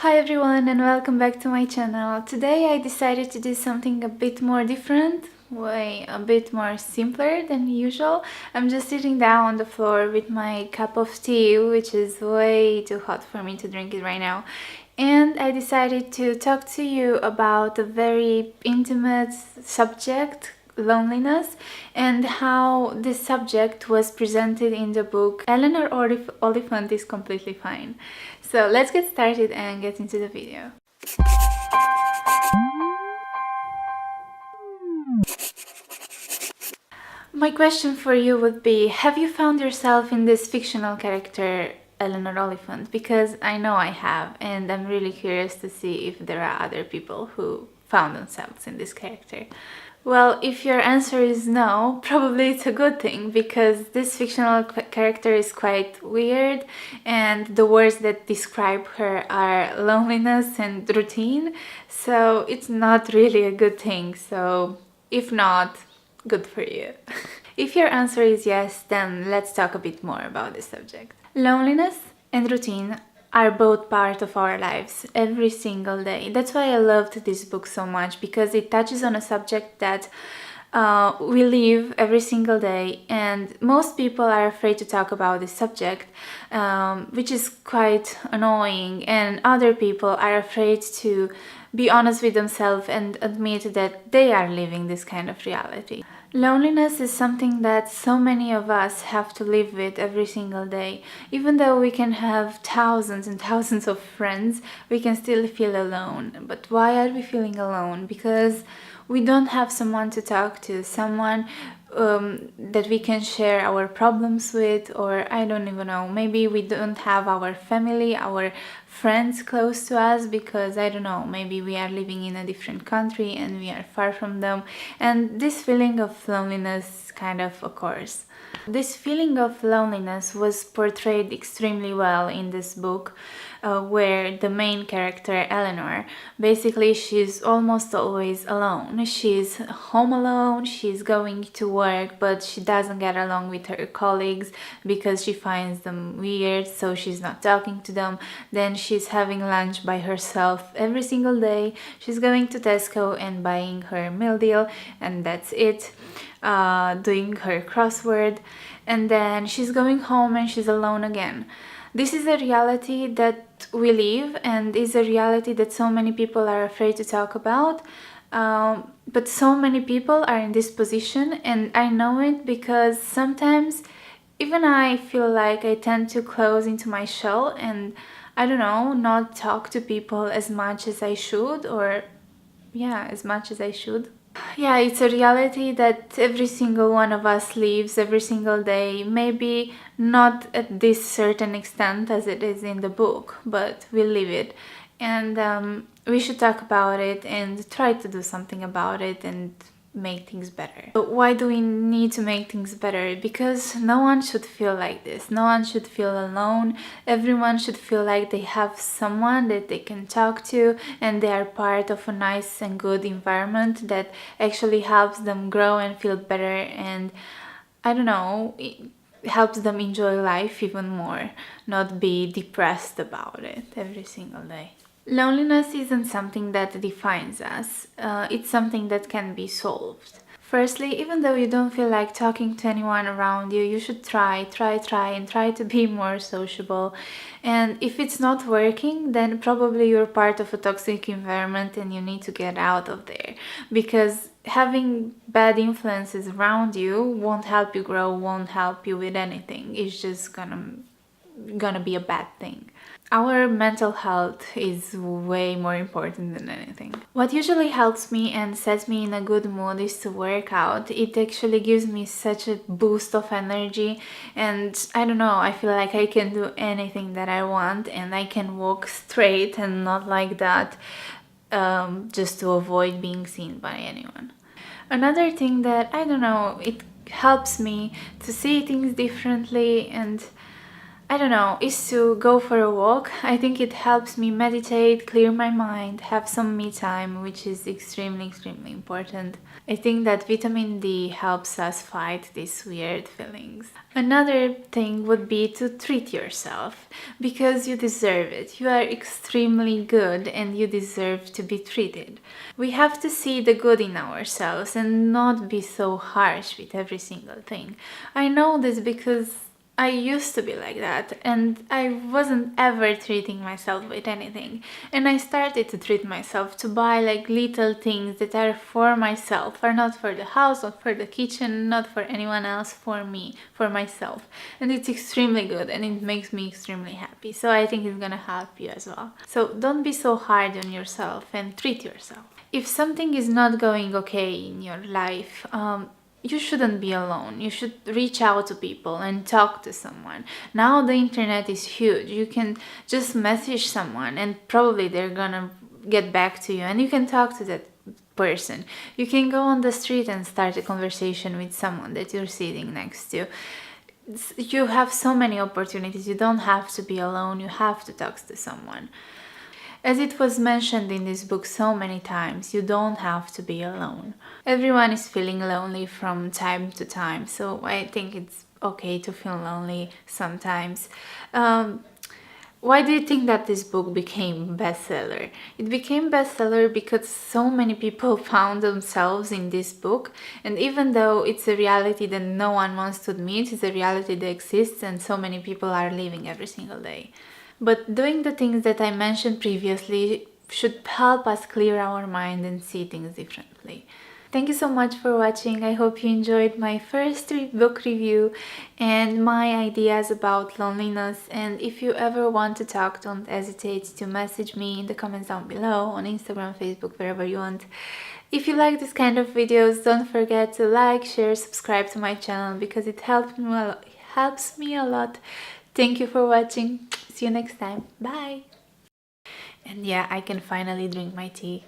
Hi everyone and welcome back to my channel. Today I decided to do something a bit more different, a bit more simpler than usual. I'm just sitting down on the floor with my cup of tea, which is way too hot for me to drink it right now. And I decided to talk to you about a very intimate subject, loneliness, and how this subject was presented in the book Eleanor Oliphant is Completely Fine. So let's get started and get into the video. My question for you would be, have you found yourself in this fictional character Eleanor Oliphant? Because I know I have, and I'm really curious to see if there are other people who found themselves in this character. Well, if your answer is no, probably it's a good thing, because this fictional character is quite weird and the words that describe her are loneliness and routine, so it's not really a good thing. So if not, good for you. If your answer is yes, then let's talk a bit more about this subject. Loneliness and routine are both part of our lives every single day. That's why I loved this book so much, because it touches on a subject that we live every single day, and most people are afraid to talk about this subject, which is quite annoying, and other people are afraid to be honest with themselves and admit that they are living this kind of reality. Loneliness is something that so many of us have to live with every single day. Even though we can have thousands and thousands of friends, we can still feel alone. But why are we feeling alone? Because we don't have someone to talk to, someone that we can share our problems with, or I don't even know, maybe we don't have our family, our friends close to us, because I don't know, maybe we are living in a different country and we are far from them, and this feeling of loneliness kind of occurs. This feeling of loneliness was portrayed extremely well in this book, where the main character, Eleanor, basically she's almost always alone. She's home alone, she's going to work, but she doesn't get along with her colleagues because she finds them weird, so she's not talking to them. Then she's having lunch by herself every single day. She's going to Tesco and buying her meal deal, and that's it. Doing her crossword, and then she's going home and she's alone again. This is a reality that we live, and is a reality that so many people are afraid to talk about, but so many people are in this position, and I know it because sometimes even I feel like I tend to close into my shell and, I don't know, not talk to people as much as I should, or yeah, as much as I should. Yeah, it's a reality that every single one of us lives every single day, maybe not at this certain extent as it is in the book, but we live it, and we should talk about it and try to do something about it and make things better. But why do we need to make things better? Because no one should feel like this. No one should feel alone. Everyone should feel like they have someone that they can talk to, and they are part of a nice and good environment that actually helps them grow and feel better, and I don't know, it helps them enjoy life even more, not be depressed about it every single day. Loneliness isn't something that defines us, it's something that can be solved. Firstly, even though you don't feel like talking to anyone around you, you should try and try to be more sociable. And if it's not working, then probably you're part of a toxic environment and you need to get out of there. Because having bad influences around you won't help you grow, won't help you with anything. It's just gonna be a bad thing. Our mental health is way more important than anything. What usually helps me and sets me in a good mood is to work out. It actually gives me such a boost of energy, and I don't know, I feel like I can do anything that I want, and I can walk straight and not like that, just to avoid being seen by anyone. Another thing that, I don't know, it helps me to see things differently, and I don't know, is to go for a walk. I think it helps me meditate, clear my mind, have some me time, which is extremely important. I think that vitamin D helps us fight these weird feelings. Another thing would be to treat yourself, because you deserve it. You are extremely good and you deserve to be treated. We have to see the good in ourselves and not be so harsh with every single thing. I know this because I used to be like that, and I wasn't ever treating myself with anything. And I started to treat myself, to buy like little things that are for myself, are not for the house, not for the kitchen, not for anyone else, for me, for myself. And it's extremely good and it makes me extremely happy. So I think it's gonna help you as well. So don't be so hard on yourself and treat yourself. If something is not going okay in your life, you shouldn't be alone. You should reach out to people and talk to someone. Now the internet is huge. You can just message someone and probably they're gonna get back to you and you can talk to that person. You can go on the street and start a conversation with someone that you're sitting next to. You have so many opportunities. You don't have to be alone. You have to talk to someone. As it was mentioned in this book so many times, you don't have to be alone. Everyone is feeling lonely from time to time, so I think it's okay to feel lonely sometimes. Why do you think that this book became bestseller? It became bestseller because so many people found themselves in this book, and even though it's a reality that no one wants to admit, it's a reality that exists and so many people are living every single day. But doing the things that I mentioned previously should help us clear our mind and see things differently. Thank you so much for watching. I hope you enjoyed my first book review and my ideas about loneliness. And if you ever want to talk, don't hesitate to message me in the comments down below, on Instagram, Facebook, wherever you want. If you like this kind of videos, don't forget to like, share, subscribe to my channel because it helps me a lot. Thank you for watching. See you next time. Bye. And yeah, I can finally drink my tea.